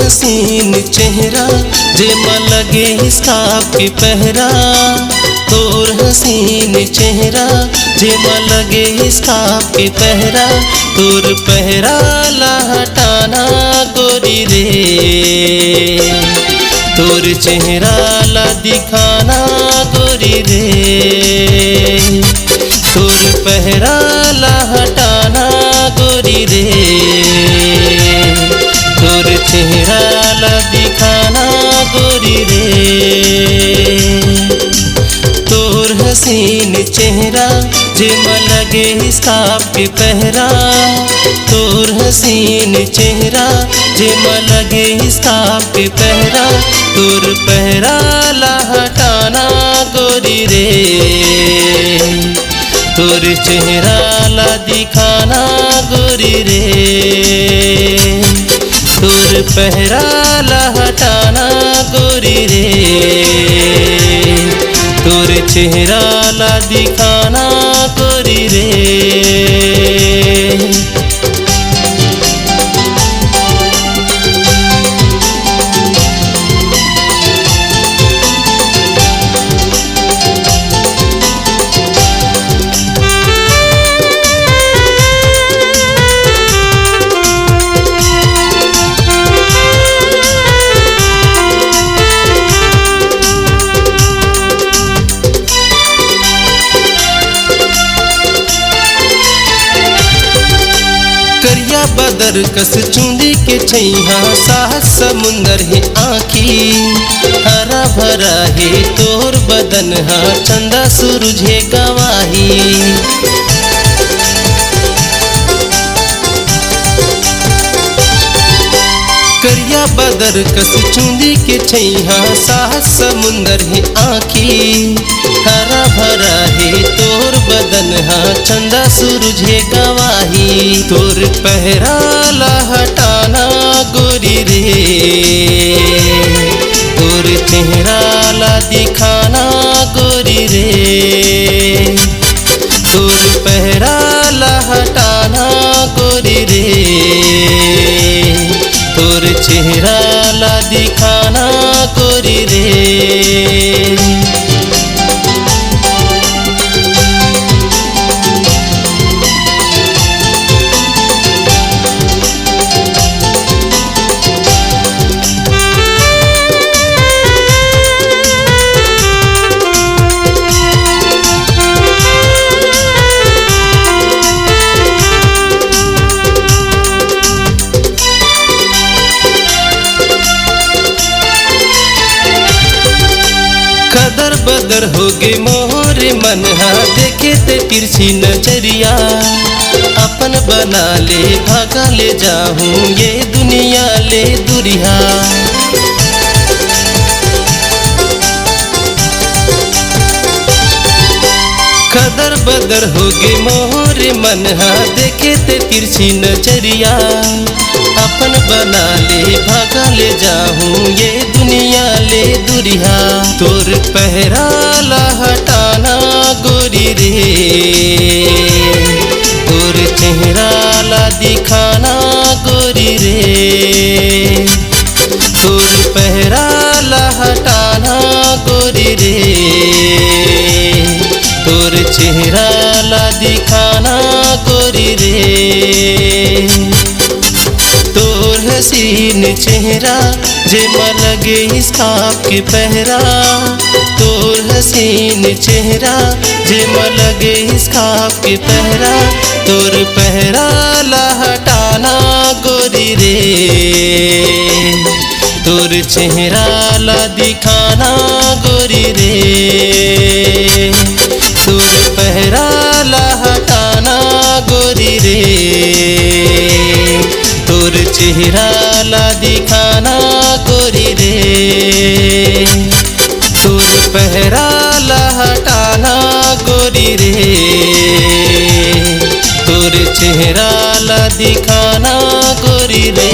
हसीन चेहरा जेमा लगे हिसाब के पहरा, तोर हसीन चेहरा जेमा लगे हिसाब के पहरा, तोर पहरा ला हटाना गोरी रे, तोर चेहरा ला दिखाना गोरी रे, तोर पहरा ला हटाना गोरी रे, तोर चेहरा ला दिखाना गोरी रे, तोर हसीन चेहरा जेमा लगे हिसाब के पहरा, तोर हसीन चेहरा जेमा लगे हिसाब के पहरा, तोर पहरा ला हटाना गोरी रे, तोर चेहरा ला दिखाना गोरी रे, तोर पहरा ला हटाना गोरी रे, तोर चेहरा ला दिखाना गोरी रे। करिया बदर कस चुंदी के छैहा साहस समुंदर है आँखी, हरा भरा है तोर बदन हा चंदा सूरज है गवाही, करिया बदर कस चुंदी के छैहा साहस समुंदर है आँखी, हरा भरा है तोर बदन हा चंदा सूरज है गवाही, तोर पहरा ला हटाना गोरी रे, तोर चेहरा ला दिखाना गोरी रे, तोर पहरा ला हटाना गोरी रे, तोर चेहरा ला दिखाना गोरी रे। कदर बदर होगे मोर मन हा देखे ते तिरछी नजरिया, अपन बना ले भागा ले जाऊं ये दुनिया ले दुरिया, कदर बदर होगे मोर मन हा देखे ते तिरछी नजरिया, अपन बना ले भागा ले जाऊं ये दुनिया ले दुरिया, तोर पहरा ला हटाना गोरी रे, तोर चेहरा ला दिखाना गोरी रे, तोर पहरा ला हटाना गोरी रे, तोर चेहरा ला दिखाना गोरी रे, तोर हसीन चेहरा जेमा लगे हिसाब के पहरा, तोर हसीन चेहरा जेमा लगे हिसाब के पहरा, तोर पहरा ला हटाना गोरी रे, तोर चेहरा ला दिखाना गोरी रे, तोर पहरा ला हटाना गोरी रे। चेहरा ला दिखाना गोरी रे, तोर पहरा ला हटाना गोरी रे, तोर चेहरा ला दिखाना गोरी रे।